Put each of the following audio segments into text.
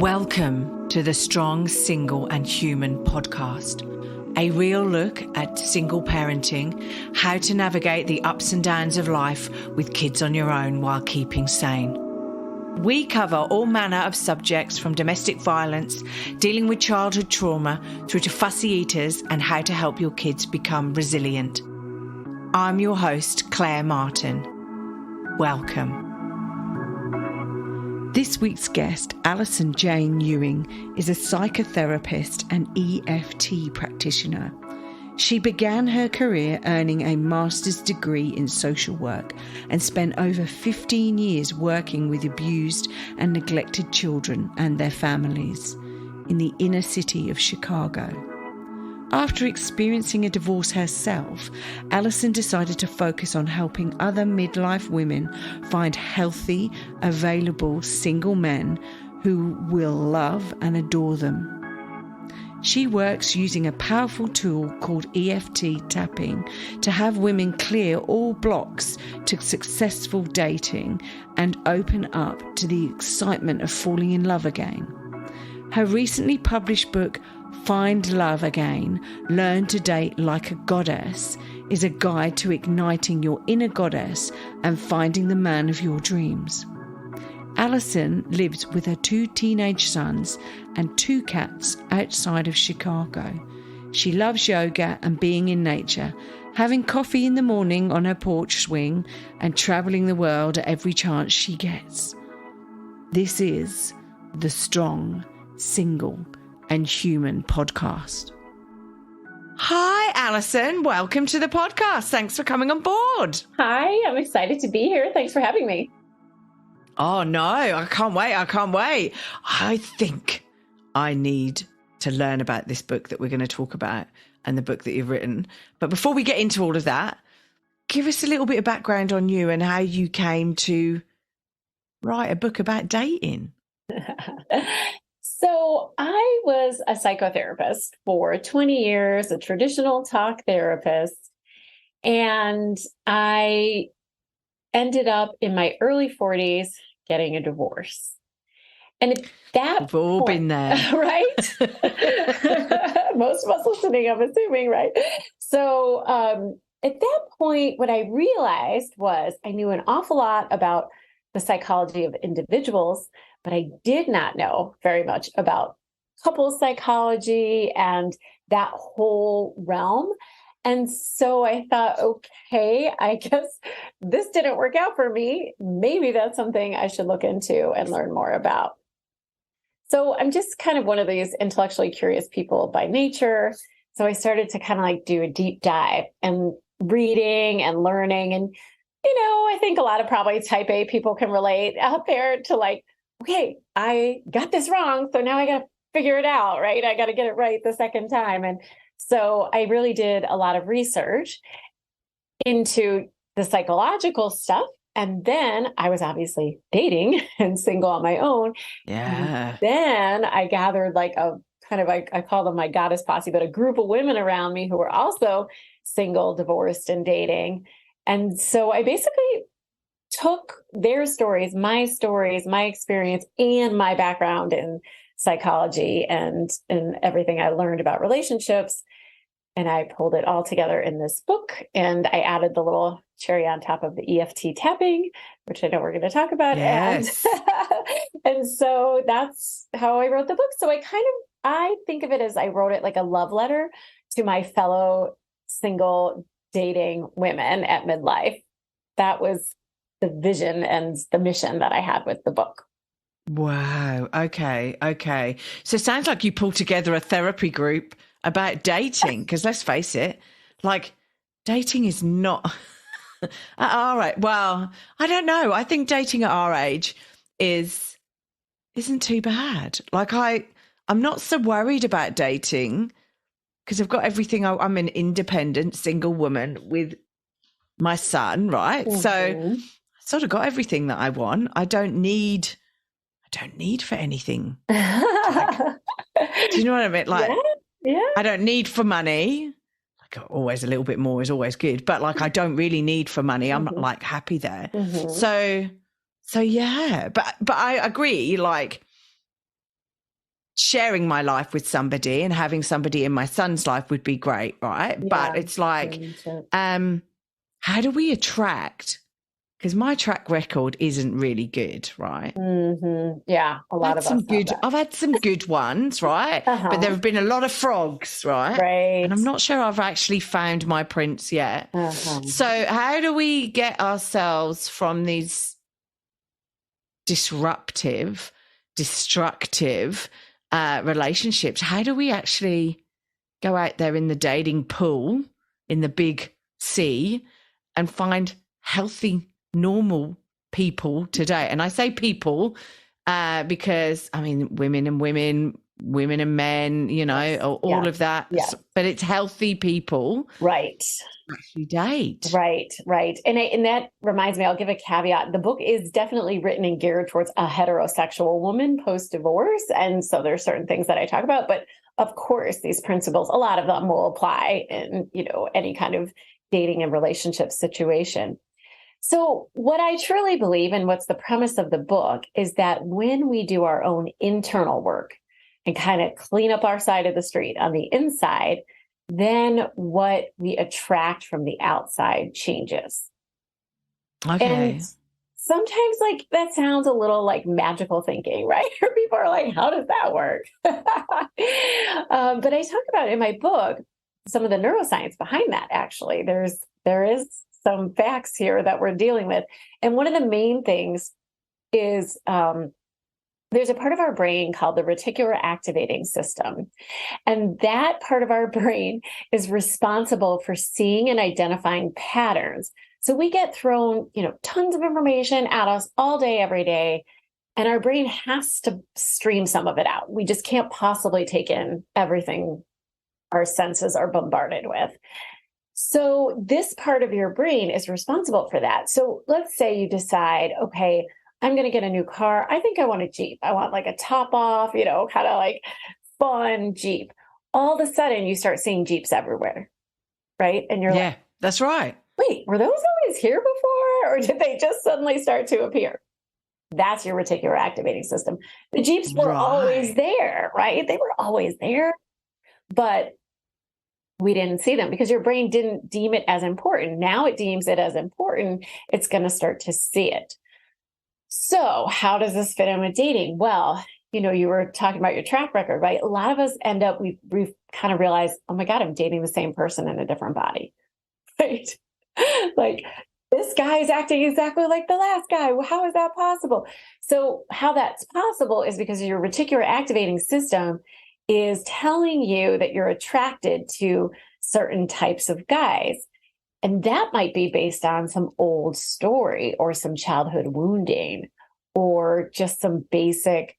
Welcome to the Strong, Single and Human podcast, a real look at single parenting, how to navigate the ups and downs of life with kids on your own while keeping sane. We cover all manner of subjects from domestic violence, dealing with childhood trauma, through to fussy eaters and how to help your kids become resilient. I'm your host, Claire Martin. Welcome. This week's guest, Allison Jayne Ewing, is a psychotherapist and EFT practitioner. She began her career earning a master's degree in social work and spent over 15 years working with abused and neglected children and their families in the inner city of Chicago. After experiencing a divorce herself, Allison decided to focus on helping other midlife women find healthy, available single men who will love and adore them. She works using a powerful tool called EFT tapping to have women clear all blocks to successful dating and open up to the excitement of falling in love again. Her recently published book, Find Love Again, Learn to Date Like a Goddess, is a guide to igniting your inner goddess and finding the man of your dreams. Allison lives with her 2 teenage sons and 2 cats outside of Chicago. She loves yoga and being in nature, having coffee in the morning on her porch swing and traveling the world at every chance she gets. This is the Strong, Single and Human podcast. Hi, Allison. Welcome to the podcast. Thanks for coming on board. Hi, I'm excited to be here. Thanks for having me. Oh, no, I can't wait. I think I need to learn about this book that we're going to talk about and the book that you've written. But before we get into all of that, give us a little bit of background on you and how you came to write a book about dating. So I was a psychotherapist for 20 years, a traditional talk therapist, and I ended up in my early 40s getting a divorce. And at that We've all point, been there. Right? Most of us listening, I'm assuming, right? So at that point, what I realized was I knew an awful lot about the psychology of individuals, but I did not know very much about couple psychology and that whole realm. And so I thought, okay, I guess this didn't work out for me. Maybe that's something I should look into and learn more about. So I'm just kind of one of these intellectually curious people by nature. So I started to kind of like do a deep dive and reading and learning. And, I think a lot of probably type A people can relate out there to like, okay, I got this wrong. So now I got to figure it out, right? I got to get it right the second time. And so I really did a lot of research into the psychological stuff. And then I was obviously dating and single on my own. Yeah. And then I gathered like a kind of, I call them my goddess posse, but a group of women around me who were also single, divorced, and dating. And so I basically took their stories, my experience, and my background in psychology and everything I learned about relationships. And I pulled it all together in this book. And I added the little cherry on top of the EFT tapping, which I know we're going to talk about. Yes. And so that's how I wrote the book. So I think of it as I wrote it like a love letter to my fellow single dating women at midlife. That was the vision and the mission that I had with the book. Wow. Okay. So it sounds like you pulled together a therapy group about dating, because let's face it, like dating is not at our age. Well, I don't know. I think dating at our age isn't too bad. Like I'm not so worried about dating because I've got everything. I'm an independent single woman with my son, right? Mm-hmm. So I sort of got everything that I want. I don't need for anything. Like, do you know what I mean? Like, yeah. I don't need for money. like always a little bit more is always good, but like I don't really need for money. I'm like happy there. So yeah, but I agree, like sharing my life with somebody and having somebody in my son's life would be great, right? Yeah, but it's like, how do we attract? Because my track record isn't really good, right? Yeah, a lot of us have that. I've had some good ones, right? But there have been a lot of frogs, right? Right. And I'm not sure I've actually found my prince yet. So how do we get ourselves from these disruptive, destructive relationships? How do we actually go out there in the dating pool, in the big sea, and find healthy, normal people today? And I say people because, I mean, women and men, you know, all of that. Yes. But it's healthy people. Right. Actually date. Right. And that reminds me, I'll give a caveat. The book is definitely written and geared towards a heterosexual woman post-divorce. And so there's certain things that I talk about, but of course, these principles, a lot of them will apply in, you know, any kind of dating and relationship situation. So what I truly believe, and what's the premise of the book, is that when we do our own internal work and kind of clean up our side of the street on the inside, then what we attract from the outside changes. Okay. And sometimes like that sounds a little like magical thinking, right? Or people are like, how does that work? But I talk about in my book some of the neuroscience behind that. Actually, there is some facts here that we're dealing with. And one of the main things is there's a part of our brain called the reticular activating system. And that part of our brain is responsible for seeing and identifying patterns. So we get thrown, you know, tons of information at us all day, every day, and our brain has to stream some of it out. We just can't possibly take in everything our senses are bombarded with. So this part of your brain is responsible for that. So let's say you decide, okay, I'm going to get a new car. I think I want a Jeep. I want like a top off, you know, kind of like fun Jeep. All of a sudden you start seeing Jeeps everywhere, right? And you're like, that's right. Wait, were those always here before? Or did they just suddenly start to appear? That's your reticular activating system. The Jeeps were always there, right? They were always there, but we didn't see them because your brain didn't deem it as important. Now it deems it as important. It's going to start to see it. So how does this fit in with dating? Well, you know, you were talking about your track record, right? A lot of us end up, we've kind of realized, oh my God, I'm dating the same person in a different body, right? Like this guy is acting exactly like the last guy. Well, how is that possible? So how that's possible is because your reticular activating system is telling you that you're attracted to certain types of guys. And that might be based on some old story or some childhood wounding or just some basic,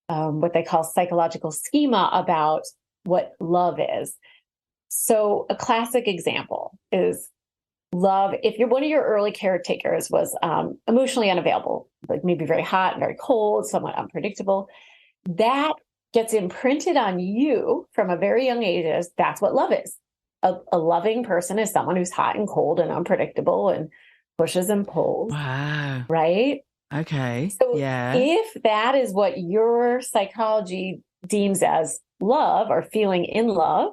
what they call psychological schema about what love is. So a classic example is love. If you're one of your early caretakers was emotionally unavailable, like maybe very hot and very cold, somewhat unpredictable, that gets imprinted on you from a very young age as that's what love is. A loving person is someone who's hot and cold and unpredictable and pushes and pulls. Wow. Right? Okay. So if that is what your psychology deems as love or feeling in love,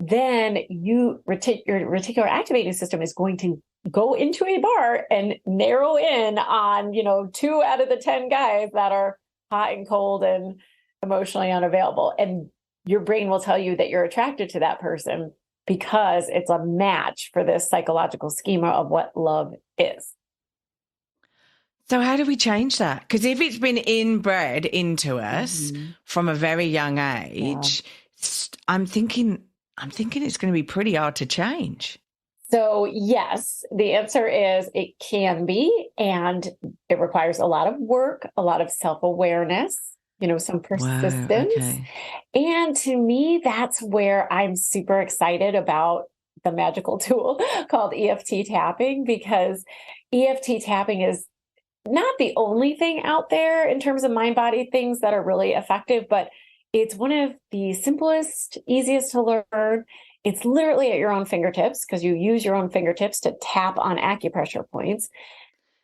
then your reticular activating system is going to go into a bar and narrow in on, 2 out of the 10 guys that are hot and cold and emotionally unavailable. And your brain will tell you that you're attracted to that person because it's a match for this psychological schema of what love is. So how do we change that? Because if it's been inbred into us from a very young age, I'm thinking it's going to be pretty hard to change. So yes, the answer is it can be, and it requires a lot of work, a lot of self-awareness, some persistence. Wow, okay. And to me, that's where I'm super excited about the magical tool called EFT tapping, because EFT tapping is not the only thing out there in terms of mind-body things that are really effective, but it's one of the simplest, easiest to learn, It's literally at your own fingertips because you use your own fingertips to tap on acupressure points.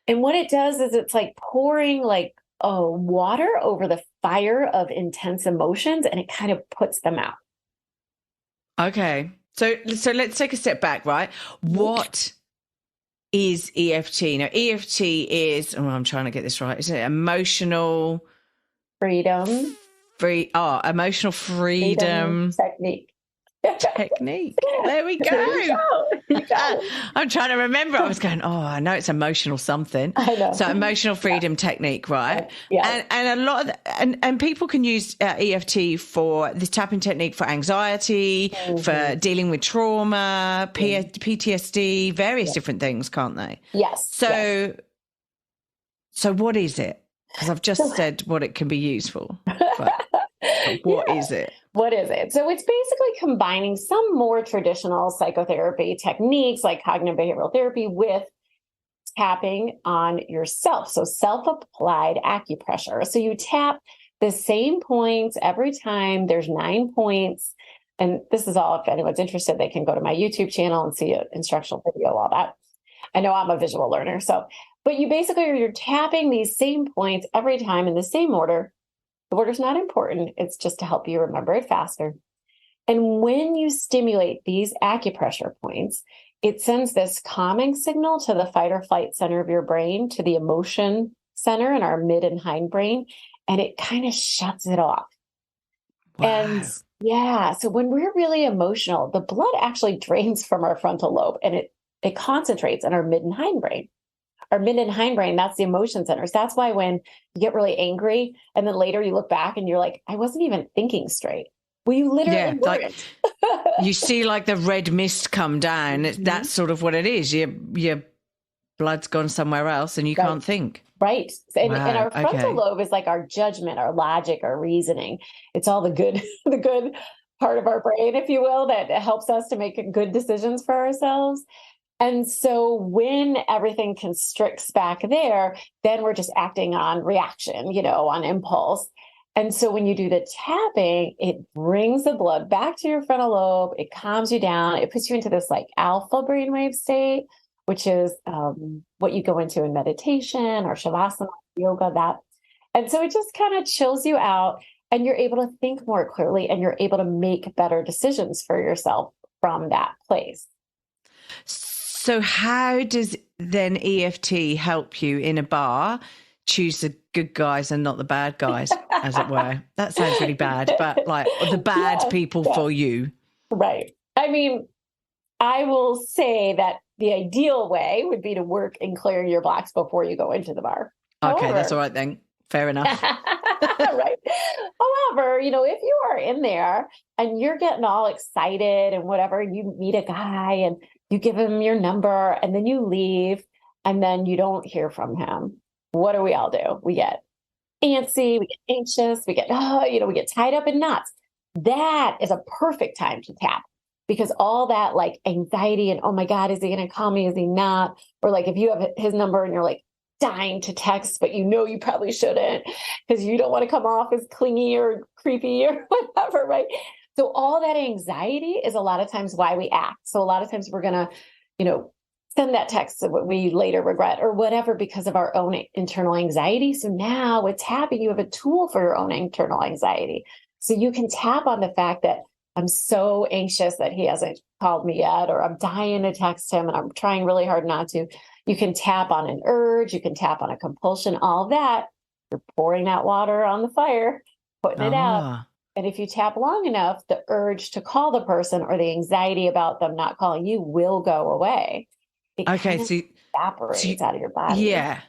And what it does is it's like pouring like water over the fire of intense emotions, and it kind of puts them out. Okay. So let's take a step back, right? What is EFT? Now, EFT is, I'm trying to get this right. Is it emotional freedom? Emotional freedom technique. There we go. I'm trying to remember. I was going, I know it's emotional something. I know. So emotional freedom technique, right? Yeah. And a lot of and people can use EFT for this tapping technique for anxiety, for dealing with trauma, PTSD, various different things, can't they? Yes. So what is it? Because I've just said what it can be used for. But what is it? What is it? So it's basically combining some more traditional psychotherapy techniques like cognitive behavioral therapy with tapping on yourself. So self-applied acupressure. So you tap the same points every time. There's 9 points. And this is all, if anyone's interested, they can go to my YouTube channel and see an instructional video, all that. I know I'm a visual learner. But you're tapping these same points every time in the same order. The order's not important. It's just to help you remember it faster. And when you stimulate these acupressure points, it sends this calming signal to the fight or flight center of your brain, to the emotion center in our mid and hindbrain, and it kind of shuts it off. Wow. And so when we're really emotional, the blood actually drains from our frontal lobe, and it concentrates in our mid and hindbrain. Our mid and hindbrain, that's the emotion centers. That's why when you get really angry and then later you look back and you're like, I wasn't even thinking straight. Well, you literally weren't. You see like the red mist come down. That's sort of what it is. Your blood's gone somewhere else and you can't think. Right. And our frontal lobe is like our judgment, our logic, our reasoning. It's all the good part of our brain, if you will, that helps us to make good decisions for ourselves. And so when everything constricts back there, then we're just acting on reaction, on impulse. And so when you do the tapping, it brings the blood back to your frontal lobe. It calms you down. It puts you into this like alpha brainwave state, which is what you go into in meditation or shavasana, yoga, that. And so it just kind of chills you out, and you're able to think more clearly, and you're able to make better decisions for yourself from that place. So how does then EFT help you in a bar choose the good guys and not the bad guys, as it were? That sounds really bad, but like the bad people for you. Right. I mean, I will say that the ideal way would be to work in clearing your blocks before you go into the bar. Okay, that's all right then. Fair enough. Right. However, if you are in there and you're getting all excited and whatever, you meet a guy and you give him your number and then you leave and then you don't hear from him. What do we all do? We get antsy, we get anxious, we get tied up in knots. That is a perfect time to tap, because all that like anxiety and, oh my God, is he going to call me? Is he not? Or like if you have his number and you're like dying to text, but you probably shouldn't because you don't want to come off as clingy or creepy or whatever, right? So all that anxiety is a lot of times why we act. So a lot of times we're going to, send that text that we later regret or whatever because of our own internal anxiety. So now with tapping, you have a tool for your own internal anxiety. So you can tap on the fact that I'm so anxious that he hasn't called me yet, or I'm dying to text him and I'm trying really hard not to. You can tap on an urge. You can tap on a compulsion, all of that. You're pouring that water on the fire, putting it out. And if you tap long enough, the urge to call the person or the anxiety about them not calling you will go away. It evaporates out of your body. Yeah.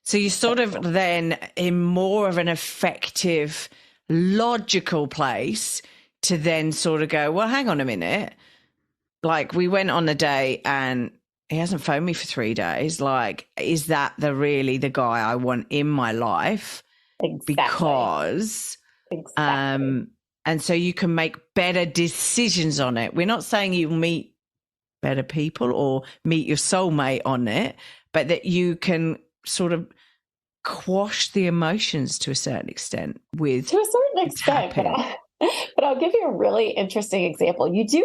So you're sort of then in more of an effective, logical place to then sort of go, well, hang on a minute. Like we went on a date and he hasn't phoned me for 3 days. Like, is that really the guy I want in my life? Exactly. Because, and so you can make better decisions on it. We're not saying you meet better people or meet your soulmate on it, but that you can sort of quash the emotions to a certain extent with to a certain extent. But I'll give you a really interesting example. You can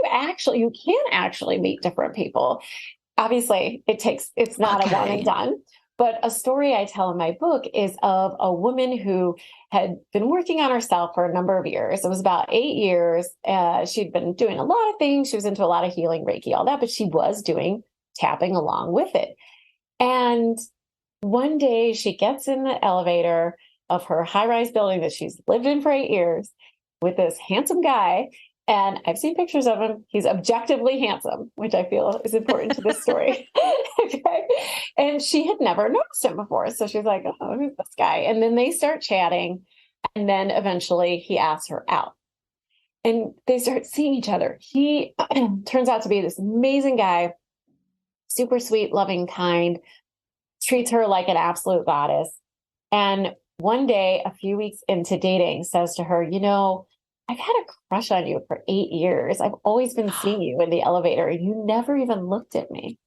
actually meet different people. Obviously, it's not a one and done. But a story I tell in my book is of a woman who had been working on herself for a number of years. It was about 8 years. She'd been doing a lot of things. She was into a lot of healing, Reiki, all that, but she was doing tapping along with it. And one day she gets in the elevator of her high-rise building that she's lived in for 8 years with this handsome guy. And I've seen pictures of him. He's objectively handsome, which I feel is important to this story. Okay. And she had never noticed him before. So she's like, oh, who's this guy? And then they start chatting. And then eventually he asks her out. And they start seeing each other. He turns out to be this amazing guy, super sweet, loving, kind, treats her like an absolute goddess. And one day, a few weeks into dating, says to her, I've had a crush on you for 8 years. I've always been seeing you in the elevator, and you never even looked at me.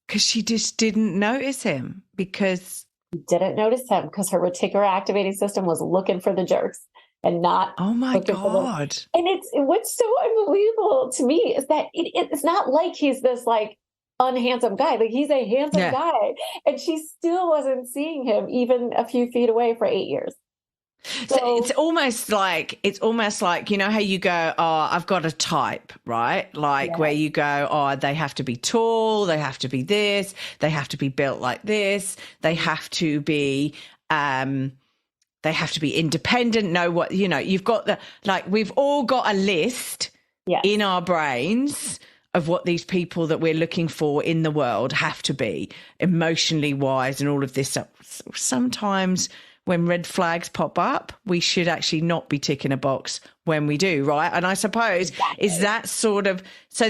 Because she just didn't notice him because... Didn't notice him because her reticular activating system was looking for the jerks and not... Oh, my God. And what's so unbelievable to me is that it's not like he's this, like, unhandsome guy. Like, he's a handsome guy. And she still wasn't seeing him even a few feet away for 8 years. So it's almost like, you know how you go, oh, I've got a type, right? Like where you go, oh, they have to be tall, they have to be this, they have to be built like this, they have to be independent, know what, you've got we've all got a list in our brains of what these people that we're looking for in the world have to be emotionally wise and all of this stuff. Sometimes when red flags pop up, we should actually not be ticking a box when we do, right? And I suppose is that so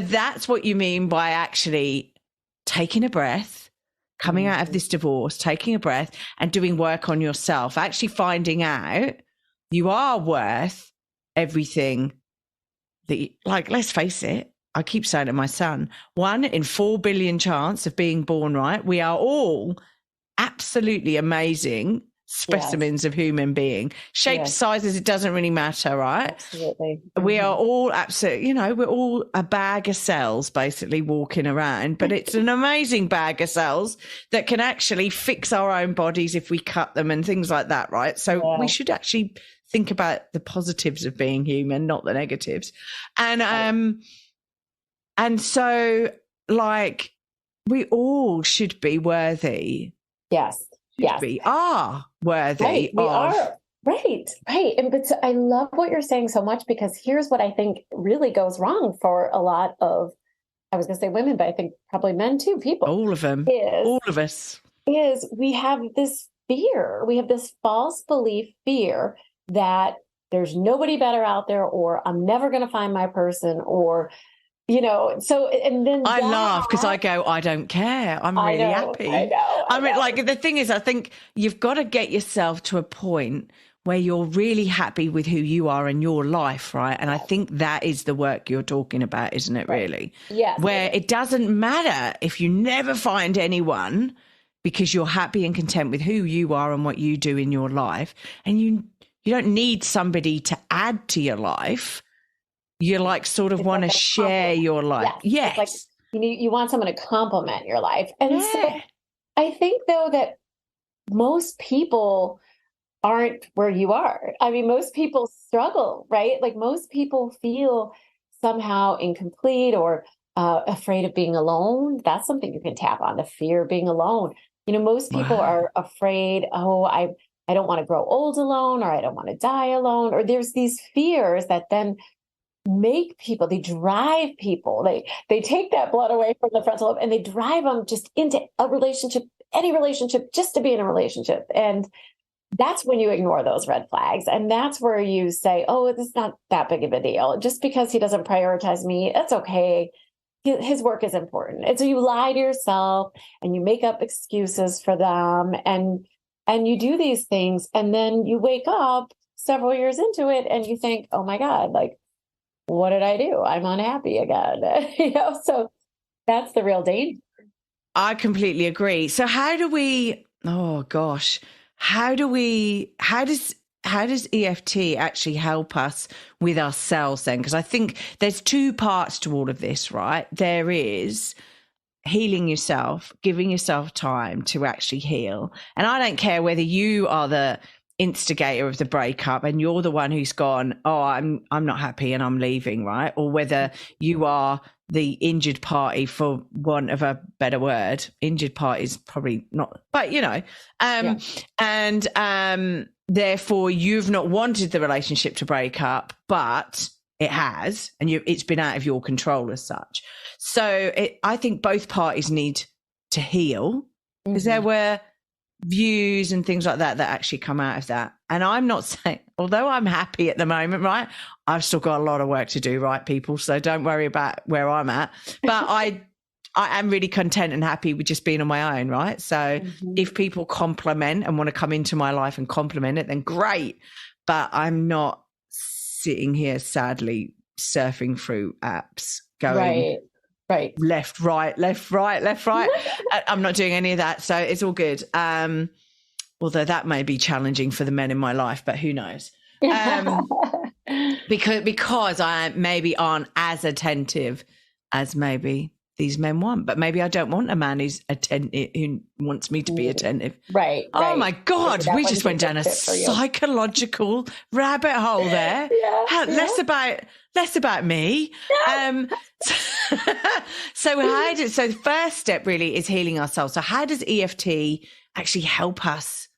that's what you mean by actually taking a breath, coming out of this divorce, taking a breath and doing work on yourself, actually finding out you are worth everything that let's face it, I keep saying to my son, 1 in 4 billion chance of being born right. We are all absolutely amazing specimens of human being. Shapes, sizes, it doesn't really matter, right? Absolutely. We are all absolutely, we're all a bag of cells basically walking around, but it's an amazing bag of cells that can actually fix our own bodies if we cut them and things like that, right? So we should actually think about the positives of being human, not the negatives. And so we all should be worthy. Yes. We are worthy. Right. We are. Right. And I love what you're saying so much, because here's what I think really goes wrong for a lot of, I was going to say women, but I think probably men too, people. All of them. All of us. Is we have this fear. We have this false belief, fear that there's nobody better out there, or I'm never going to find my person, or and then I laugh because I go, I don't care. I'm really happy. I know. The thing is, I think you've got to get yourself to a point where you're really happy with who you are in your life, right? And I think that is the work you're talking about, isn't it, really? Yes. Where it doesn't matter if you never find anyone, because you're happy and content with who you are and what you do in your life. And you don't need somebody to add to your life. You sort of want to share your life. Yes. It's you want someone to complement your life. And so I think, though, that most people aren't where you are. I mean, most people struggle, right? Like, most people feel somehow incomplete or afraid of being alone. That's something you can tap on, the fear of being alone. Most people are afraid, I don't want to grow old alone, or I don't want to die alone. Or there's these fears that then they drive people. They take that blood away from the frontal lobe and they drive them just into a relationship, any relationship, just to be in a relationship. And that's when you ignore those red flags. And that's where you say, oh, it's not that big of a deal. Just because he doesn't prioritize me, it's okay. His work is important. And so you lie to yourself and you make up excuses for them, and you do these things. And then you wake up several years into it and you think, oh my God, what did I do? I'm unhappy again. So that's the real danger. I completely agree. So how does EFT actually help us with ourselves then? Because I think there's two parts to all of this, right? There is healing yourself, giving yourself time to actually heal. And I don't care whether you are the instigator of the breakup and you're the one who's gone, oh, I'm not happy and I'm leaving, right? Or whether you are the injured party, for want of a better word. Injured party is probably not, but and therefore you've not wanted the relationship to break up, but it has, and it's been out of your control as such. So I think both parties need to heal, because there were views and things like that actually come out of that. And I'm not saying, although I'm happy at the moment, right, I've still got a lot of work to do, right, people? So don't worry about where I'm at. But I am really content and happy with just being on my own, right? So if people compliment and want to come into my life and compliment it, then great. But I'm not sitting here sadly surfing through apps going right, left, right, left, right, left, right. I'm not doing any of that, so it's all good. Although that may be challenging for the men in my life, but who knows? Because I maybe aren't as attentive as maybe these men want, but maybe I don't want a man who's attentive, who wants me to be attentive. Right. Oh my God, we just went down a psychological rabbit hole there. Less about me. So the first step really is healing ourselves. So how does EFT actually help us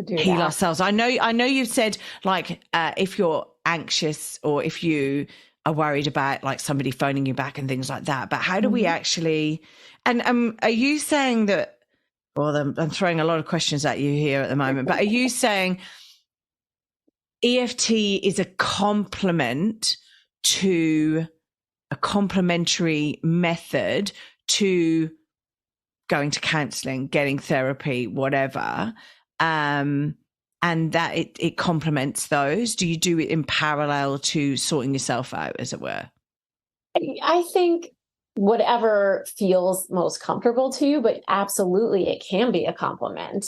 heal ourselves? I know you've said like if you're anxious or if you are worried about like somebody phoning you back and things like that, but how do we actually, and are you saying that, well, I'm throwing a lot of questions at you here at the moment, but are you saying EFT is a complement to a complementary method to going to counselling, getting therapy, whatever, and that it complements those? Do you do it in parallel to sorting yourself out, as it were? I think whatever feels most comfortable to you, but absolutely it can be a complement.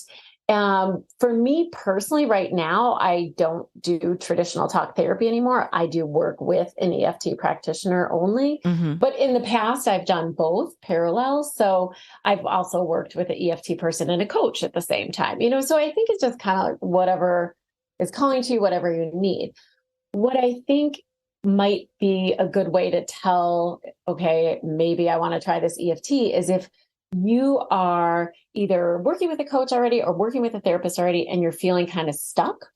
For me personally, right now, I don't do traditional talk therapy anymore. I do work with an EFT practitioner only. But in the past, I've done both parallel. So I've also worked with an EFT person and a coach at the same time. So I think it's just kind of like whatever is calling to you, whatever you need. What I think might be a good way to tell, okay, maybe I want to try this EFT, is if you are either working with a coach already or working with a therapist already, and you're feeling kind of stuck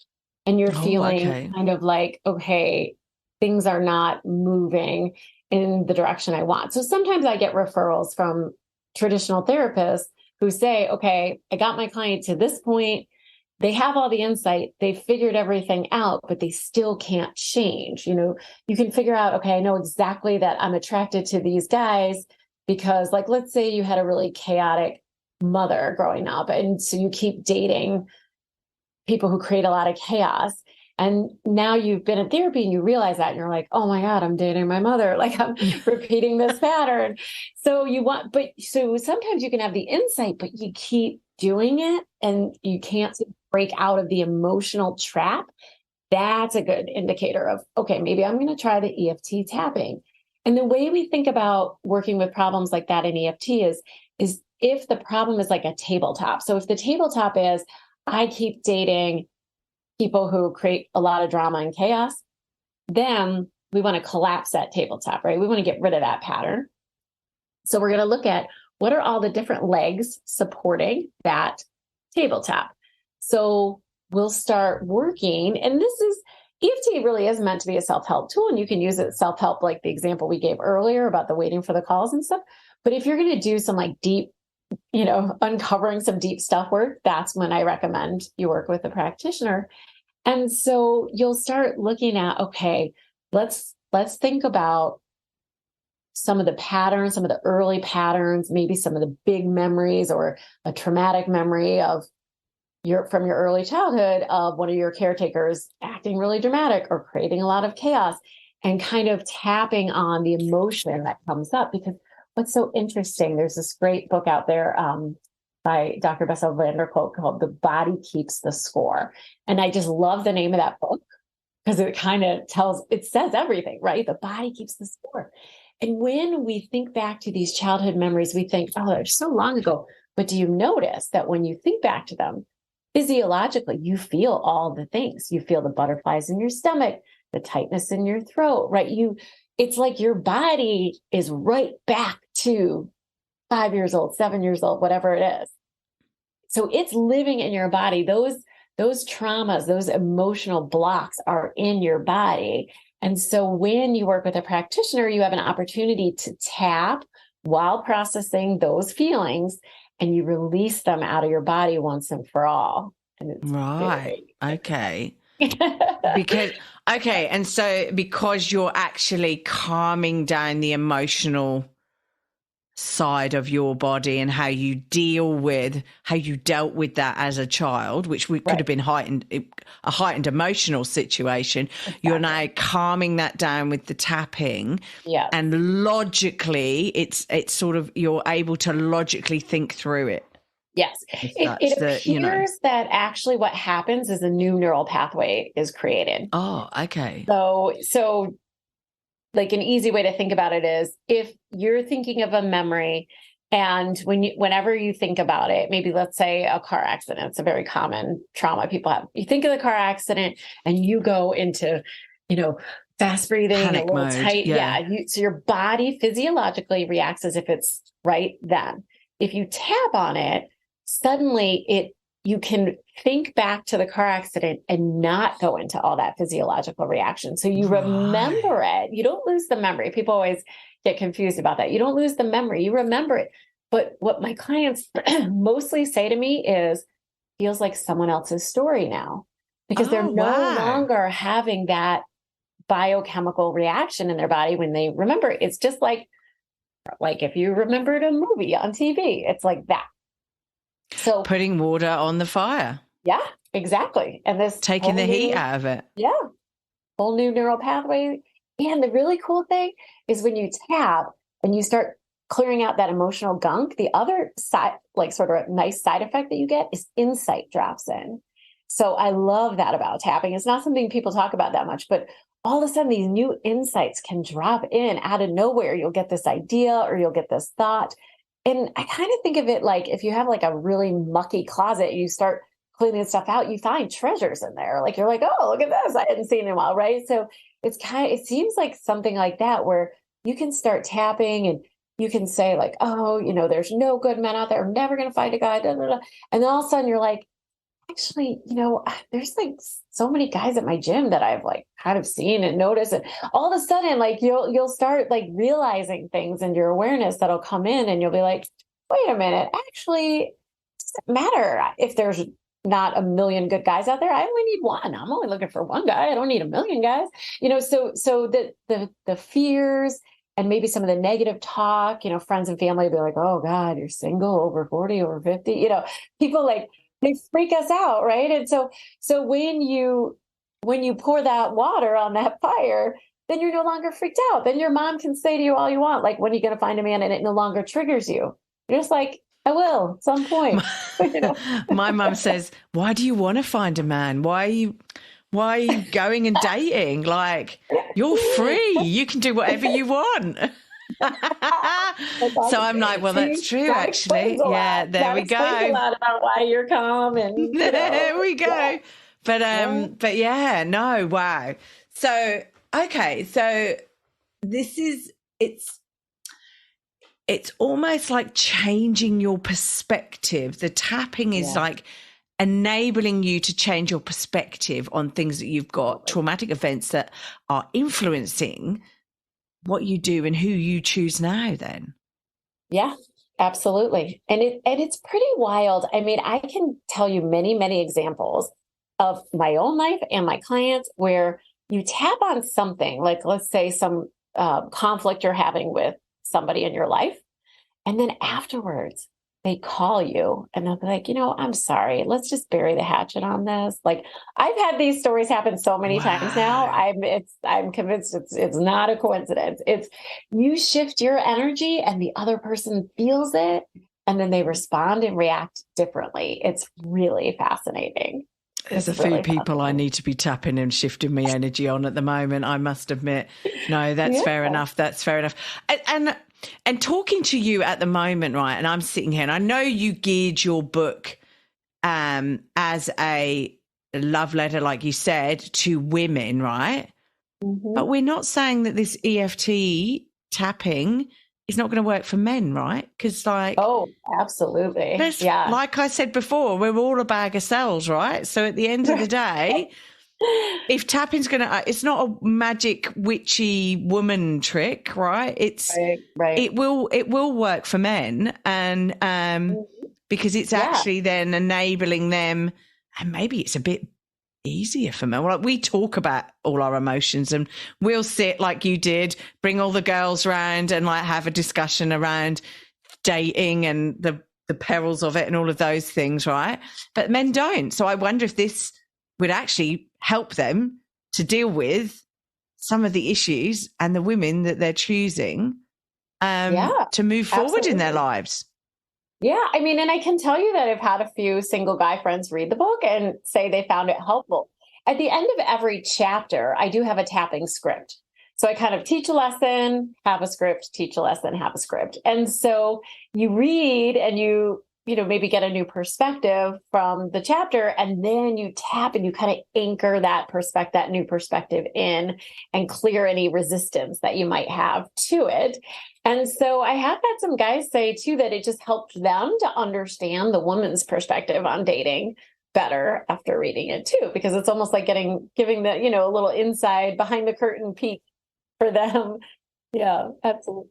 and you're feeling kind of like, okay, things are not moving in the direction I want. So sometimes I get referrals from traditional therapists who say, okay, I got my client to this point. They have all the insight. They've figured everything out, but they still can't change. You can figure out, okay, I know exactly that I'm attracted to these guys because, like, let's say you had a really chaotic mother growing up, and so you keep dating people who create a lot of chaos. And now you've been in therapy and you realize that, and you're like, oh my God, I'm dating my mother. Like, I'm repeating this pattern. So sometimes you can have the insight, but you keep doing it and you can't break out of the emotional trap. That's a good indicator of, okay, maybe I'm going to try the EFT tapping. And the way we think about working with problems like that in EFT is if the problem is like a tabletop. So if the tabletop is, I keep dating people who create a lot of drama and chaos, then we want to collapse that tabletop, right? We want to get rid of that pattern. So we're going to look at what are all the different legs supporting that tabletop. So we'll start working, and EFT really is meant to be a self-help tool, and you can use it self-help, like the example we gave earlier about the waiting for the calls and stuff. But if you're going to do some like deep, uncovering some deep stuff work, that's when I recommend you work with a practitioner. And so you'll start looking at, okay, let's think about some of the patterns, some of the early patterns, maybe some of the big memories or a traumatic memory from your early childhood of one of your caretakers acting really dramatic or creating a lot of chaos, and kind of tapping on the emotion that comes up. Because what's so interesting, there's this great book out there by Dr. Bessel van der Kolk called The Body Keeps the Score. And I just love the name of that book because it kind of it says everything, right? The body keeps the score. And when we think back to these childhood memories, we think, oh, they're so long ago. But do you notice that when you think back to them, physiologically, you feel all the things. You feel the butterflies in your stomach, the tightness in your throat, right? It's like your body is right back to 5 years old, 7 years old, whatever it is. So it's living in your body. Those traumas, those emotional blocks are in your body. And so when you work with a practitioner, you have an opportunity to tap while processing those feelings, and you release them out of your body once and for all. And it's right. Okay. And so because you're actually calming down the emotional side of your body and how you dealt with that as a child, which could have been a heightened emotional situation. Exactly. You're now calming that down with the tapping. Yeah. And logically, it's sort of, you're able to logically think through it. Yes. It appears that actually what happens is a new neural pathway is created. Oh, okay. So like an easy way to think about it is if you're thinking of a memory and whenever you think about it, maybe let's say a car accident, it's a very common trauma people have. You think of the car accident and you go into, fast breathing, panic mode. Tight. Yeah. So your body physiologically reacts as if it's right then. If you tap on it, suddenly you can think back to the car accident and not go into all that physiological reaction. So you remember it. You don't lose the memory. People always get confused about that. You don't lose the memory. You remember it. But what my clients mostly say to me is, feels like someone else's story now, because they're no longer having that biochemical reaction in their body when they remember. It's just like if you remembered a movie on TV, it's like that. So putting water on the fire. Yeah, exactly. And this taking the heat out of it. Yeah. Whole new neural pathway. And the really cool thing is when you tap and you start clearing out that emotional gunk, the other side, like sort of a nice side effect that you get is insight drops in. So I love that about tapping. It's not something people talk about that much, but all of a sudden these new insights can drop in out of nowhere. You'll get this idea or you'll get this thought. And I kind of think of it like if you have like a really mucky closet, you start cleaning stuff out, you find treasures in there. Like you're like, oh, look at this. I hadn't seen in a while, right? So it seems like something like that where you can start tapping and you can say like, oh, there's no good men out there. I'm never going to find a guy. Da, da, da. And then all of a sudden you're like, actually, there's like so many guys at my gym that I've like kind of seen and noticed. And all of a sudden, like you'll start like realizing things in your awareness that'll come in and you'll be like, wait a minute, actually, it doesn't matter if there's not a million good guys out there. I only need one. I'm only looking for one guy. I don't need a million guys. So the fears and maybe some of the negative talk, friends and family will be like, oh God, you're single, over 40, over 50, people like, they freak us out, right? And so when you pour that water on that fire, then you're no longer freaked out. Then your mom can say to you all you want, like, when are you going to find a man? And it no longer triggers you. You're just like, I will at some point. My mom says, why do you want to find a man? Why are you going and dating? Like, you're free. You can do whatever you want. So I'm like, well, that's true, actually. Yeah, there we go. A lot about why you're calm, and there we go. Yeah. But yeah, no, wow. So okay, so this is it's almost like changing your perspective. The tapping is like enabling you to change your perspective on things that you've got, traumatic events that are influencing what you do and who you choose now then. Yeah, absolutely. And it's pretty wild. I mean, I can tell you many, many examples of my own life and my clients where you tap on something, like let's say some conflict you're having with somebody in your life. And then afterwards they call you and they'll be like, I'm sorry, let's just bury the hatchet on this. Like I've had these stories happen so many times now. I'm convinced it's not a coincidence. It's you shift your energy and the other person feels it and then they respond and react differently. It's really fascinating. There's a few people I need to be tapping and shifting my energy on at the moment, I must admit. No, that's fair enough. That's fair enough. And talking to you at the moment, right, and I'm sitting here, and I know you geared your book as a love letter, like you said, to women, right? Mm-hmm. But we're not saying that this EFT tapping is not going to work for men, right? Because oh, absolutely. Yeah. Like I said before, we're all a bag of cells, right? So at the end of the day, if tapping's going to, it's not a magic witchy woman trick, right? It's right. It will work for men, and because it's actually then enabling them, and maybe it's a bit easier for men. Like, we talk about all our emotions, and we'll sit like you did, bring all the girls around and like have a discussion around dating and the perils of it and all of those things, right? But men don't. So I wonder if this would actually help them to deal with some of the issues and the women that they're choosing to move forward in their lives. Yeah, I mean, and I can tell you that I've had a few single guy friends read the book and say they found it helpful. At the end of every chapter, I do have a tapping script. So I kind of teach a lesson, have a script, teach a lesson, have a script. And so you read and you maybe get a new perspective from the chapter, and then you tap and you kind of anchor that new perspective in and clear any resistance that you might have to it. And so I have had some guys say too that it just helped them to understand the woman's perspective on dating better after reading it too, because it's almost like giving the, a little inside behind the curtain peek for them. Yeah, absolutely.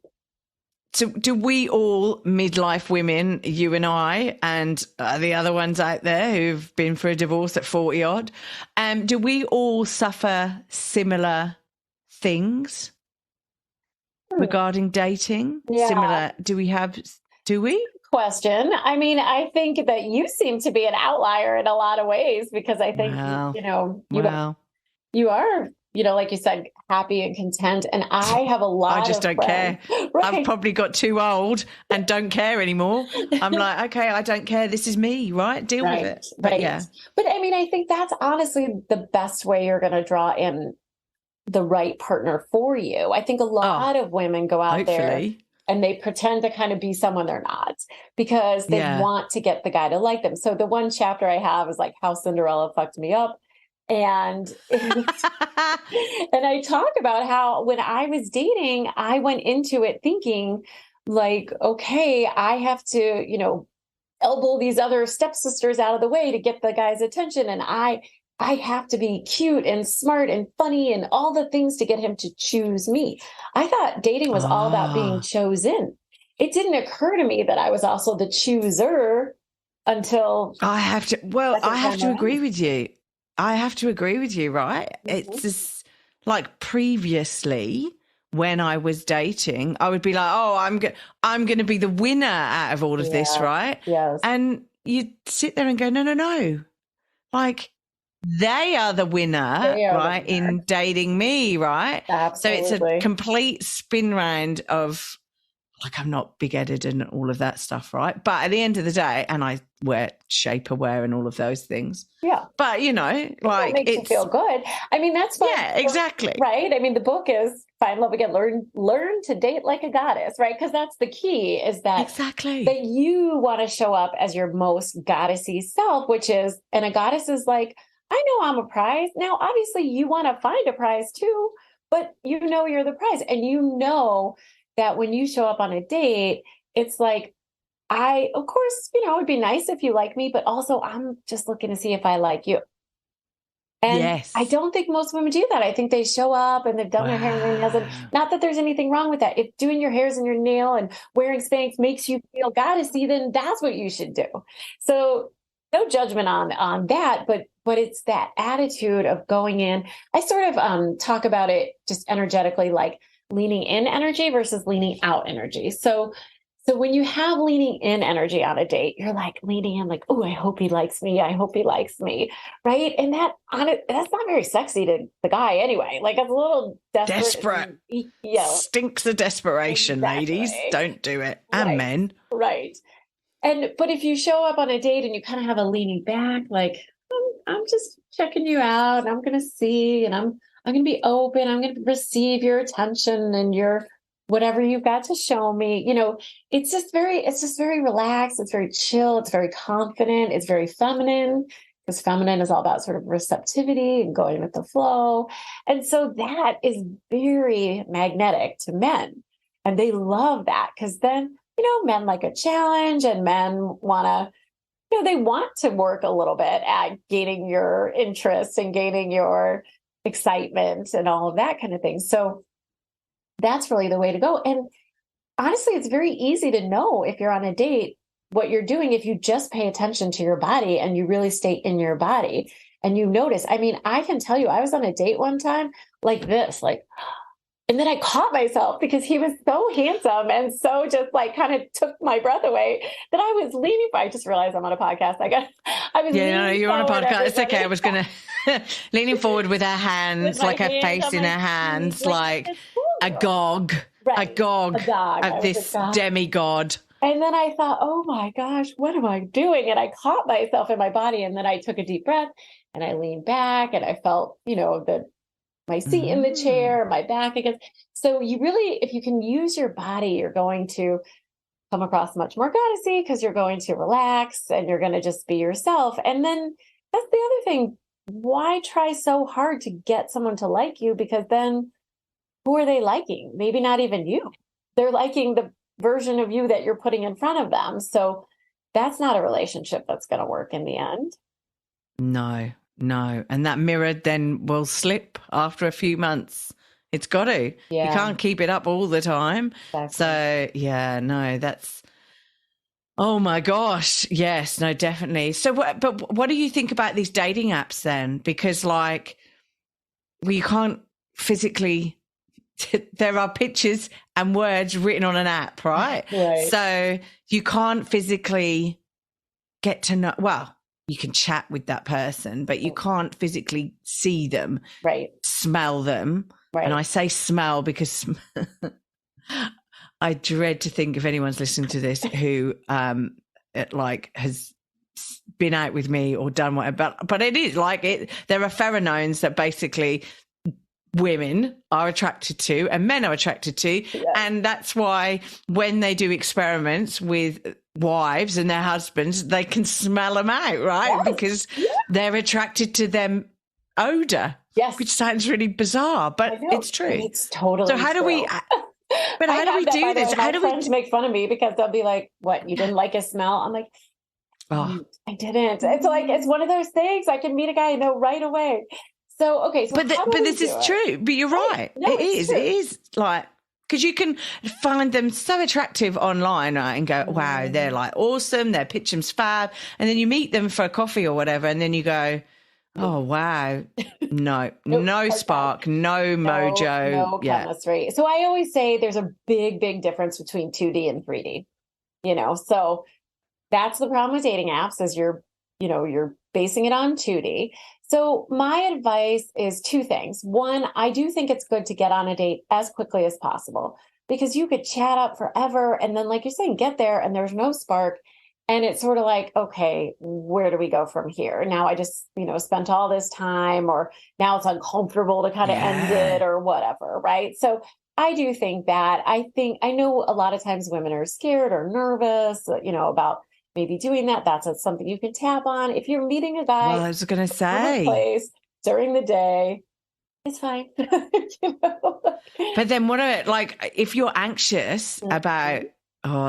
So do we all midlife women, you and I, and the other ones out there who've been for a divorce at 40 odd, do we all suffer similar things regarding dating? Yeah. Similar, do we? Question. I mean, I think that you seem to be an outlier in a lot of ways, because I think, you are, like you said, happy and content. And I have a lot of I just don't care. Right. I've probably got too old and don't care anymore. I'm like, okay, I don't care. This is me, right? Deal with it. But yeah. But I mean, I think that's honestly the best way you're going to draw in the right partner for you. I think a lot of women go out there and they pretend to kind of be someone they're not, because they want to get the guy to like them. So the one chapter I have is like how Cinderella fucked me up. And and I talk about how when I was dating, I went into it thinking like, okay, I have to, elbow these other stepsisters out of the way to get the guy's attention. And I have to be cute and smart and funny and all the things to get him to choose me. I thought dating was all about being chosen. It didn't occur to me that I was also the chooser until I have to agree with you. I have to agree with you, right? Mm-hmm. It's just like previously when I was dating, I would be like, oh, I'm going to be the winner out of all of this, right? Yes. And you sit there and go, no. Like, they are the winner, right, in dating me, right? Absolutely. So it's a complete spin round of, like, I'm not big-headed and all of that stuff, right? But at the end of the day, and I wear shapewear and all to those things. Yeah. But, like, it makes you feel good. I mean, that's fine. Yeah, exactly. Right? I mean, the book is Find Love Again, learn to date like a goddess, right? Because that's the key, is that that you want to show up as your most goddessy self, which is, and a goddess is like, I know I'm a prize. Now, obviously, you want to find a prize too, but you're the prize. And that when you show up on a date, it's like, of course, it would be nice if you like me, but also I'm just looking to see if I like you. And I don't think most women do that. I think they show up and they've done their hair and their nails. And not that there's anything wrong with that. If doing your hairs and your nail and wearing Spanx makes you feel goddessy, then that's what you should do. So no judgment on that, but it's that attitude of going in. I sort of talk about it just energetically, like leaning in energy versus leaning out energy. So when you have leaning in energy on a date, you're like leaning in, like, oh, I hope he likes me. I hope he likes me. Right. And that's not very sexy to the guy anyway. Like, it's a little desperate. Stinks of desperation, ladies. Don't do it. And men. Right. But if you show up on a date and you kind of have a leaning back, like, I'm just checking you out, and I'm going to see, and I'm going to be open. I'm going to receive your attention and your whatever you've got to show me. It's just very relaxed. It's very chill. It's very confident. It's very feminine, because feminine is all about sort of receptivity and going with the flow. And so that is very magnetic to men. And they love that, because then, men like a challenge, and men want to, they want to work a little bit at gaining your interest and gaining your excitement and all of that kind of thing. So that's really the way to go. And honestly, it's very easy to know if you're on a date what you're doing if you just pay attention to your body and you really stay in your body and you notice. I mean, I can tell you, I was on a date one time like this, and then I caught myself because he was so handsome and so just like kind of took my breath away that I was leaning. I just realized I'm on a podcast. I was you're on a podcast. It's okay. I was going to leaning forward with her hands, like her face in her hands, like a gog, right. a gog of this demigod. And then I thought, oh my gosh, what am I doing? And I caught myself in my body. And then I took a deep breath and I leaned back and I felt, my seat in the chair, my back against. So you really, if you can use your body, you're going to come across much more goddessy, because you're going to relax and you're going to just be yourself. And then that's the other thing. Why try so hard to get someone to like you? Because then who are they liking? Maybe not even you. They're liking the version of you that you're putting in front of them. So that's not a relationship that's going to work in the end. No. And that mirror then will slip after a few months. It's got to. Yeah. You can't keep it up all the time. Exactly. So, that's, oh my gosh. Yes, no, definitely. So, what do you think about these dating apps then? Because you can't physically, there are pictures and words written on an app, right? Right. So you can't physically get to know, you can chat with that person, but you can't physically see them, right? Smell them. Right. And I say smell because I dread to think if anyone's listening to this who has been out with me or done whatever, but it is there are pheromones that basically women are attracted to and men are attracted to. Yeah. And that's why when they do experiments with wives and their husbands, they can smell them out, right? Yes. Because they're attracted to them odor. Yes. Which sounds really bizarre, but it's true. It's totally so how true. do we but how do we do this? How do friends make fun of me because they'll be like, what, you didn't like his smell? I'm like, I didn't. It's it's one of those things. I can meet a guy I know right away. So, okay. So but this is true. But you're right. No, it is. True. It is because you can find them so attractive online, right? And go, wow, they're awesome. Their picture's fab. And then you meet them for a coffee or whatever. And then you go, oh, wow. No spark, no mojo. No chemistry. So I always say there's a big, big difference between 2D and 3D, so that's the problem with dating apps is you're basing it on 2D. So my advice is two things. One, I do think it's good to get on a date as quickly as possible because you could chat up forever. And then, like you're saying, get there and there's no spark. And it's sort of like, okay, where do we go from here? Now I just, spent all this time, or now it's uncomfortable to kind of end it or whatever. Right. So I do think that I know a lot of times women are scared or nervous, about maybe doing that. That's something you can tap on. If you're meeting a guy, I was going to say, place during the day, it's fine. But then what if you're anxious about,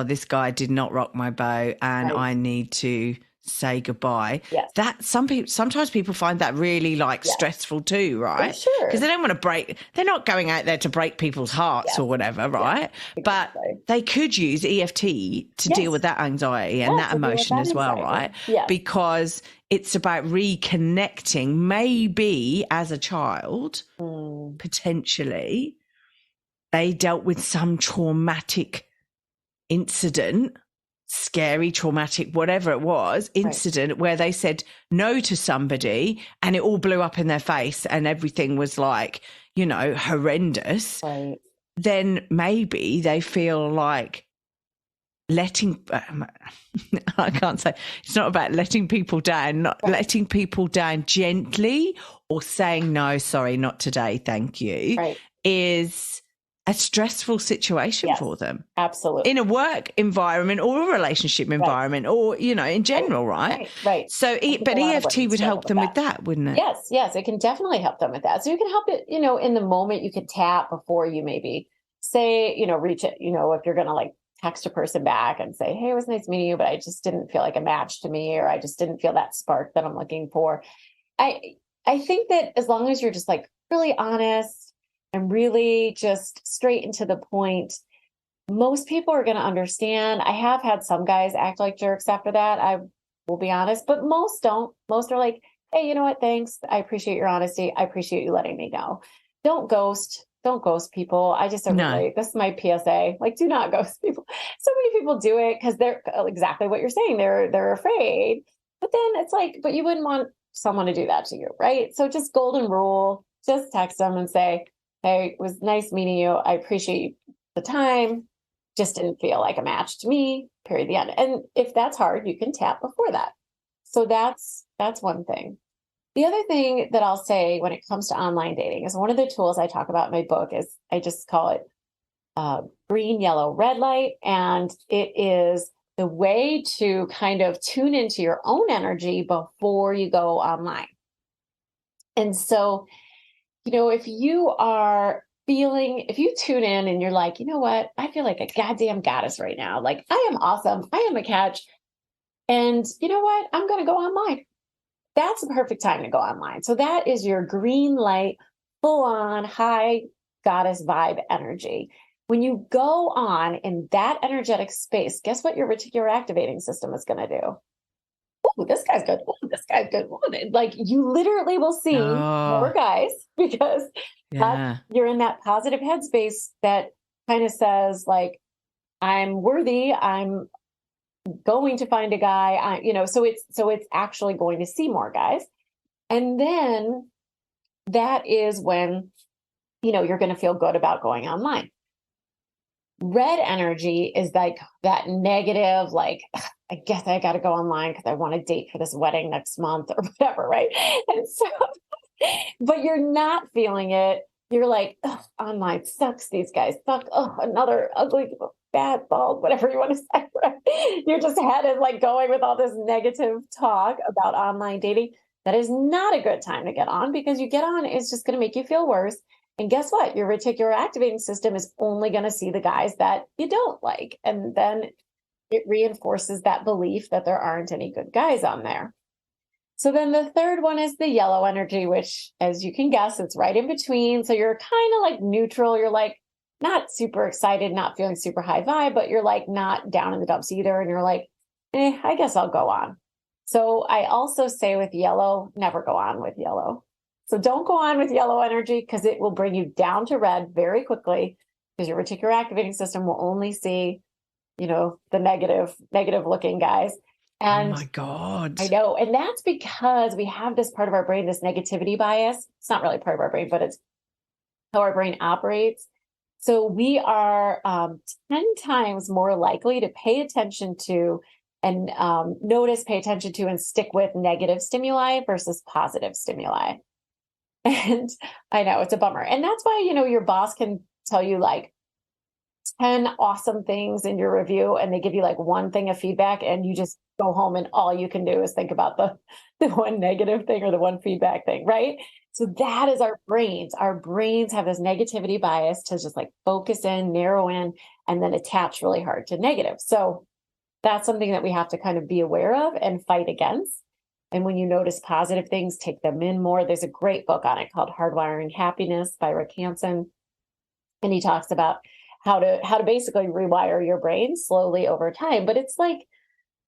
this guy did not rock my boat and I need to say goodbye. Yes. That sometimes people find that really stressful too, right? Yeah, sure. Because they don't want to they're not going out there to break people's hearts or whatever, right? Yeah, exactly. But they could use EFT to deal with that anxiety and that emotion as well, right? Yeah. Because it's about reconnecting, maybe as a child, potentially, they dealt with some traumatic incident, scary, traumatic, whatever it was, incident where they said no to somebody and it all blew up in their face and everything was horrendous. Right. Then maybe they feel like letting, I can't say, it's not about letting people down, not letting people down gently or saying, no, sorry, not today, thank you, is a stressful situation for them. Absolutely. In a work environment or a relationship environment or, in general, right? Right. But EFT would help them with that, wouldn't it? Yes, it can definitely help them with that. So you can help it, in the moment. You can tap before you maybe say, reach it, if you're going to like text a person back and say, hey, it was nice meeting you, but I just didn't feel like a match to me, or I just didn't feel that spark that I'm looking for. I think that as long as you're just like really honest and really just straight into the point, most people are going to understand. I have had some guys act like jerks after that. I will be honest, but most don't. Most are like, hey, you know what? Thanks. I appreciate your honesty. I appreciate you letting me know. Don't ghost people. I just really, this is my PSA. Like, do not ghost people. So many people do it because they're exactly what you're saying. They're afraid. But then it's like, but you wouldn't want someone to do that to you, right? So just golden rule, just text them and say, hey, it was nice meeting you. I appreciate the time. Just didn't feel like a match to me, period, the end. And if that's hard, you can tap before that. So that's one thing. The other thing that I'll say when it comes to online dating is one of the tools I talk about in my book is I just call it green, yellow, red light. And it is the way to kind of tune into your own energy before you go online. And so, if you tune in and you're like, you know what, I feel like a goddamn goddess right now. Like, I am awesome. I am a catch. And you know what? I'm going to go online. That's the perfect time to go online. So that is your green light, full on high goddess vibe energy. When you go on in that energetic space, guess what your reticular activating system is going to do? Oh, this guy's good. Oh, this guy's good. Like, you literally will see more guys because you're in that positive headspace that kind of says, like, I'm worthy. I'm going to find a guy. So it's actually going to see more guys. And then that is when, you're going to feel good about going online. Red energy is like that negative, like, I guess I got to go online because I want to date for this wedding next month or whatever, right? And so, but you're not feeling it. You're like, oh, online sucks. These guys suck. Oh, another ugly, bad, bald, whatever you want to say. Right? Your just head is like going with all this negative talk about online dating. That is not a good time to get on, because you get on, it's just going to make you feel worse. And guess what? Your reticular activating system is only going to see the guys that you don't like. And then it reinforces that belief that there aren't any good guys on there. So then the third one is the yellow energy, which, as you can guess, it's right in between. So you're kind of like neutral. You're like not super excited, not feeling super high vibe, but you're like not down in the dumps either. And you're like, I guess I'll go on. So I also say with yellow, never go on with yellow. So don't go on with yellow energy, because it will bring you down to red very quickly, because your reticular activating system will only see, the negative looking guys. And oh my God. I know. And that's because we have this part of our brain, this negativity bias. It's not really part of our brain, but it's how our brain operates. So we are 10 times more likely to pay attention to and pay attention to and stick with negative stimuli versus positive stimuli. And I know it's a bummer. And that's why, your boss can tell you like 10 awesome things in your review, and they give you like one thing of feedback, and you just go home and all you can do is think about the one negative thing or the one feedback thing, right? So that is our brains. Our brains have this negativity bias to just like focus in, narrow in, and then attach really hard to negative. So that's something that we have to kind of be aware of and fight against. And when you notice positive things, take them in more. There's a great book on it called Hardwiring Happiness by Rick Hansen. And he talks about how to basically rewire your brain slowly over time. But it's like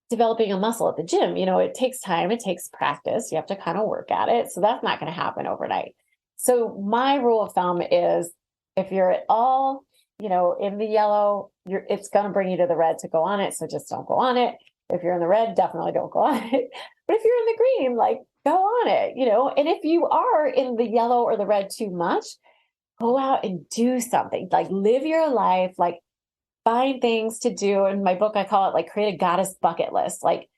developing a muscle at the gym. It takes time, it takes practice. You have to kind of work at it. So that's not going to happen overnight. So my rule of thumb is, if you're at all, in the yellow, it's going to bring you to the red to go on it. So just don't go on it. If you're in the red, definitely don't go on it. But if you're in the green, like, go on it, and if you are in the yellow or the red too much, go out and do something, like live your life, like find things to do. In my book, I call it like create a goddess bucket list, like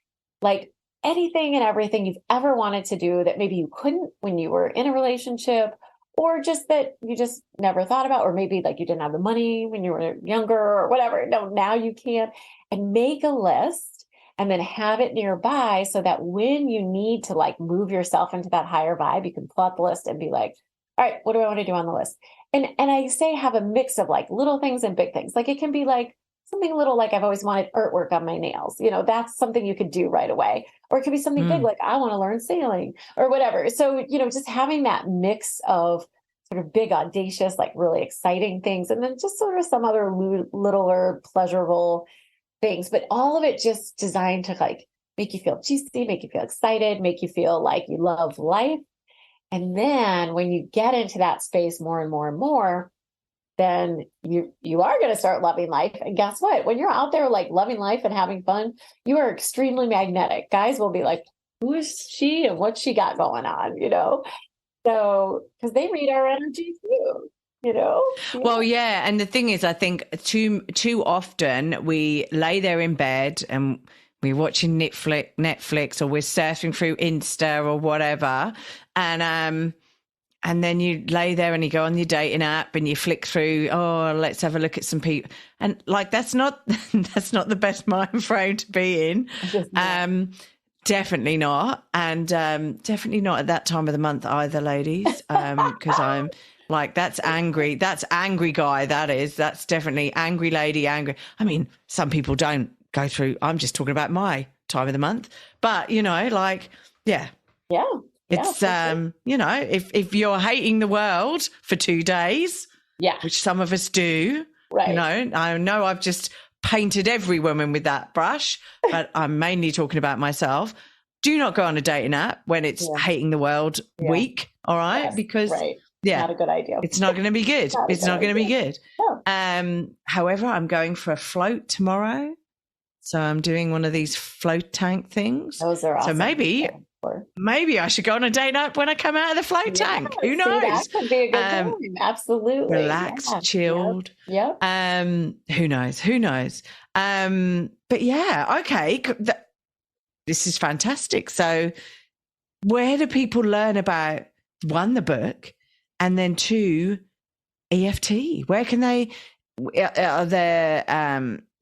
anything and everything you've ever wanted to do that maybe you couldn't when you were in a relationship, or just that you just never thought about, or maybe like you didn't have the money when you were younger or whatever. No, now you can. And make a list and then have it nearby so that when you need to like move yourself into that higher vibe, you can pull out the list and be like, all right, what do I want to do on the list? And I say have a mix of like little things and big things. Like it can be like something little, like I've always wanted artwork on my nails. That's something you could do right away. Or it could be something big, like I want to learn sailing or whatever. So, just having that mix of sort of big, audacious, like really exciting things, and then just sort of some other littler, pleasurable things, but all of it just designed to like make you feel juicy, make you feel excited, make you feel like you love life. And then when you get into that space more and more and more, then you are going to start loving life. And guess what? When you're out there like loving life and having fun, you are extremely magnetic. Guys will be like, who is she and what's she got going on? So because they read our energy too. Yeah. Well, yeah. And the thing is, I think too often we lay there in bed and we're watching Netflix, or we're surfing through Insta or whatever. And then you lay there and you go on your dating app and you flick through, oh, let's have a look at some people. And like, that's not the best mind frame to be in. Definitely not. And definitely not at that time of the month either, ladies. Because I'm like, that's angry guy. That's definitely angry lady, angry. I mean, some people don't go through, I'm just talking about my time of the month, but like, yeah. Yeah. It's, sure. If you're hating the world for 2 days, which some of us do, right. I know I've just painted every woman with that brush, but I'm mainly talking about myself. Do not go on a dating app when it's hating the world week. All right. Yes, because not a good idea. It's not going to be good. It's not going to be good. No. However, I'm going for a float tomorrow. So I'm doing one of these float tank things. Those are awesome. So maybe I should go on a date night when I come out of the float tank. Who knows? That could be a good time. Absolutely. Relaxed, chilled. Yep. Who knows? But yeah, okay. This is fantastic. So where do people learn about, one, the book, and then two, EFT? Where can they,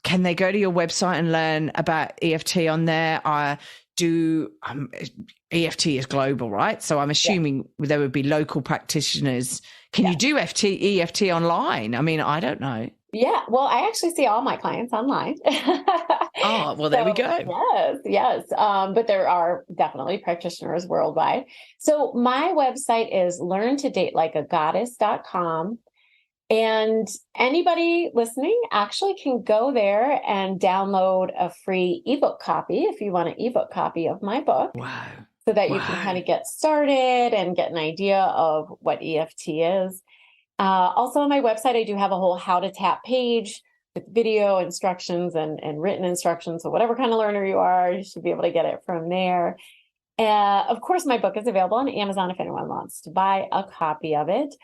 can they go to your website and learn about EFT on there? EFT is global, right? So I'm assuming there would be local practitioners. Can you do EFT online? I mean, I don't know. Yeah, well, I actually see all my clients online. Oh, well, there we go. Yes. But there are definitely practitioners worldwide. So my website is learntodatelikeagoddess.com. And anybody listening actually can go there and download a free ebook copy if you want an ebook copy of my book. Wow. So that you can kind of get started and get an idea of what EFT is. Also on my website, I do have a whole how to tap page with video instructions and written instructions. So whatever kind of learner you are, you should be able to get it from there. Of course, my book is available on Amazon if anyone wants to buy a copy of it.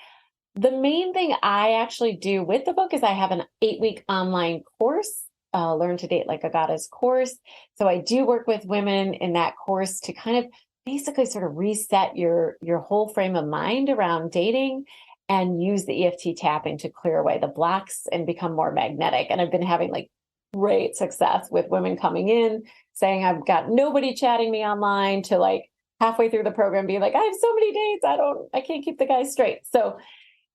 The main thing I actually do with the book is I have an 8-week online course, Learn to Date Like a Goddess course. So I do work with women in that course to kind of basically sort of reset your whole frame of mind around dating and use the EFT tapping to clear away the blocks and become more magnetic. And I've been having like great success with women coming in saying, I've got nobody chatting me online, to like halfway through the program being like, I have so many dates, I can't keep the guys straight. So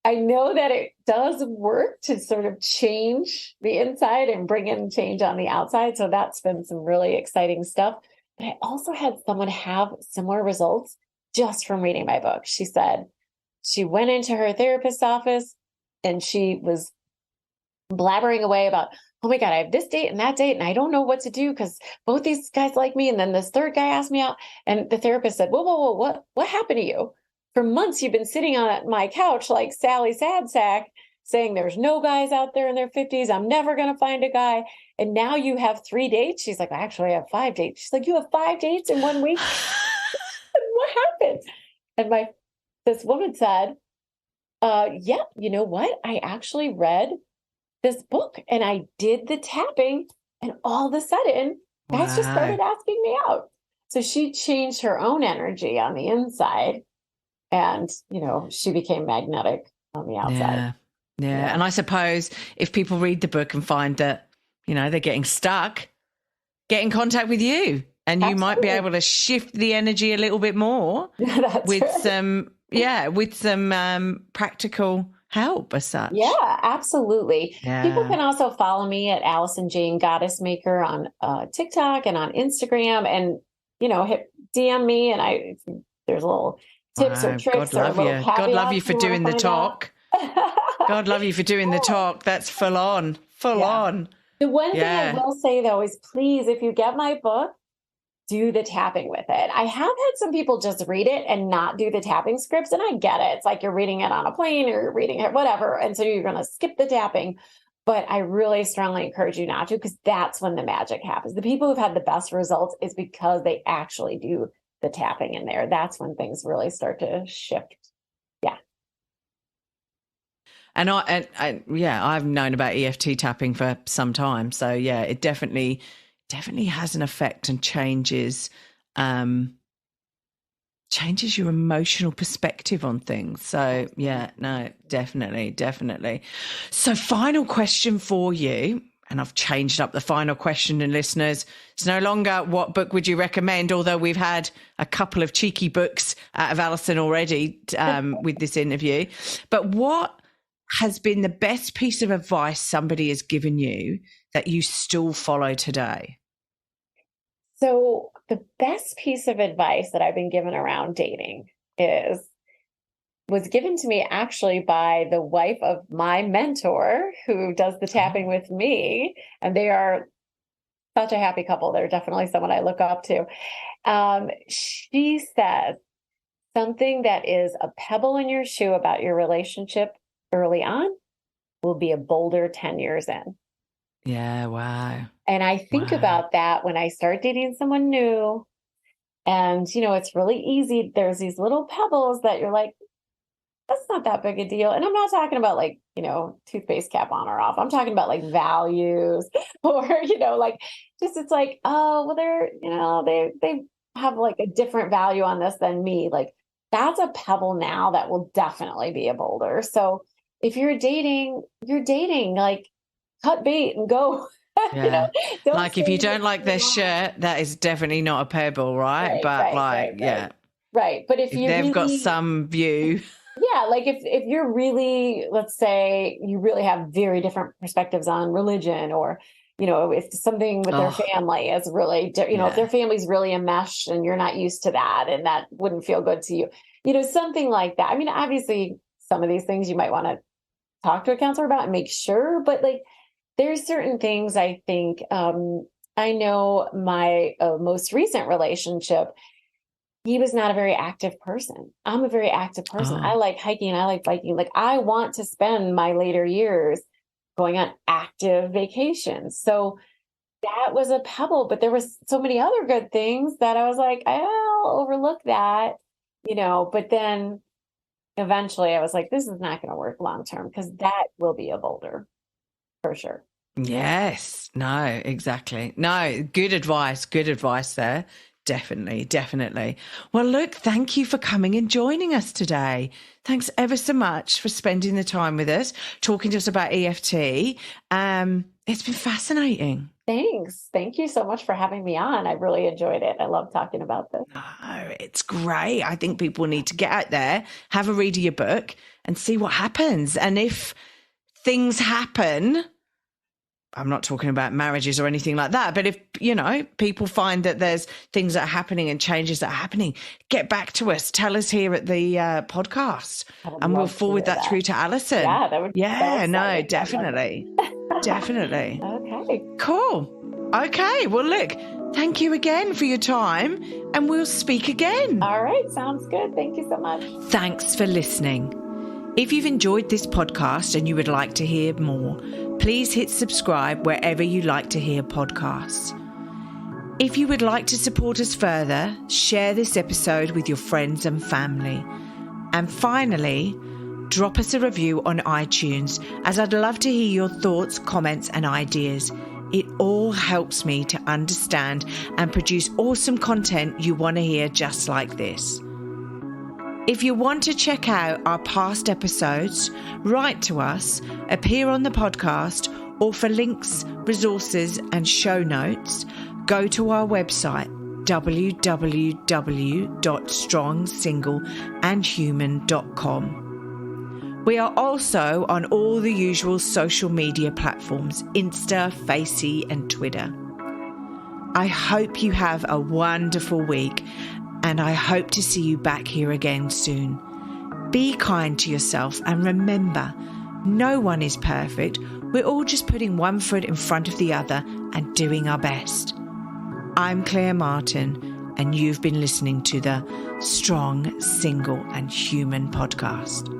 I know that it does work to sort of change the inside and bring in change on the outside. So that's been some really exciting stuff. But I also had someone have similar results just from reading my book. She said she went into her therapist's office and she was blabbering away about, oh my God, I have this date and that date, and I don't know what to do because both these guys like me. And then this third guy asked me out. And the therapist said, whoa, what happened to you? For months, you've been sitting on my couch like Sally Sadsack saying there's no guys out there in their 50s. I'm never going to find a guy. And now you have 3 dates. She's like, actually, I have 5 dates. She's like, you have 5 dates in 1 week? What happened? And this woman said, yeah, you know what? I actually read this book and I did the tapping, and all of a sudden, guys just started asking me out. So she changed her own energy on the inside, and, she became magnetic on the outside. Yeah. And I suppose if people read the book and find that, they're getting stuck, get in contact with you, and you might be able to shift the energy a little bit more with some practical help as such. Yeah, absolutely. Yeah. People can also follow me at Allison Jayne Goddess Maker on TikTok and on Instagram, and hit DM me, and there's little tips or tricks. God love you. God love you for doing the talk. God love you for doing the talk. That's full on. The one thing I will say though is, please, if you get my book, do the tapping with it. I have had some people just read it and not do the tapping scripts, and I get it. It's like you're reading it on a plane or you're reading it, whatever. And so you're going to skip the tapping. But I really strongly encourage you not to, because that's when the magic happens. The people who've had the best results is because they actually do the tapping in there. That's when things really start to shift. Yeah. And I've known about EFT tapping for some time. So yeah, it definitely has an effect and changes your emotional perspective on things. So yeah, no, definitely. So final question for you, and I've changed up the final question, and listeners, it's no longer what book would you recommend, although we've had a couple of cheeky books out of Allison already with this interview. But what has been the best piece of advice somebody has given you that you still follow today? So the best piece of advice that I've been given around dating was given to me actually by the wife of my mentor, who does the tapping with me. And they are such a happy couple. They're definitely someone I look up to. She says, something that is a pebble in your shoe about your relationship early on will be a boulder 10 years in. Yeah, wow. And I think about that when I start dating someone new, and, it's really easy. There's these little pebbles that you're like, that's not that big a deal. And I'm not talking about like, toothpaste cap on or off. I'm talking about like values or, it's like, oh, well, they have like a different value on this than me. Like, that's a pebble now that will definitely be a boulder. So if you're dating, like, cut bait and go. Yeah. Like if you don't like their shirt, that is definitely not a pebble, right? Right. But if they've got some view. Yeah. Like if you're really, let's say you really have very different perspectives on religion, or, if something with their family is really, if their family's really enmeshed and you're not used to that, and that wouldn't feel good to you, something like that. I mean, obviously some of these things you might want to talk to a counselor about and make sure, but like, there's certain things I think, I know my most recent relationship, he was not a very active person. I'm a very active person. I like hiking. I like biking. Like, I want to spend my later years going on active vacations. So that was a pebble, but there was so many other good things that I was like, I'll overlook that, but then eventually I was like, this is not going to work long-term, because that will be a boulder. For sure. Yes. No, exactly. No, good advice there. Definitely. Well, look, thank you for coming and joining us today. Thanks ever so much for spending the time with us, talking to us about EFT. It's been fascinating. Thanks. Thank you so much for having me on. I really enjoyed it. I love talking about this. No, it's great. I think people need to get out there, have a read of your book and see what happens. And if things happen, I'm not talking about marriages or anything like that, but if, people find that there's things that are happening and changes that are happening, get back to us. Tell us here at the podcast, and we'll forward that through to Allison. Yeah, that would be definitely. Definitely. Okay. Cool. Okay. Well, look, thank you again for your time, and we'll speak again. All right. Sounds good. Thank you so much. Thanks for listening. If you've enjoyed this podcast and you would like to hear more, please hit subscribe wherever you like to hear podcasts. If you would like to support us further, share this episode with your friends and family. And finally, drop us a review on iTunes, as I'd love to hear your thoughts, comments, and ideas. It all helps me to understand and produce awesome content you want to hear just like this. If you want to check out our past episodes, write to us, appear on the podcast, or for links, resources, and show notes, go to our website, www.strongsingleandhuman.com. We are also on all the usual social media platforms, Insta, Facey, and Twitter. I hope you have a wonderful week, and I hope to see you back here again soon. Be kind to yourself, and remember, no one is perfect. We're all just putting one foot in front of the other and doing our best. I'm Claire Martin, and you've been listening to the Strong, Single, and Human podcast.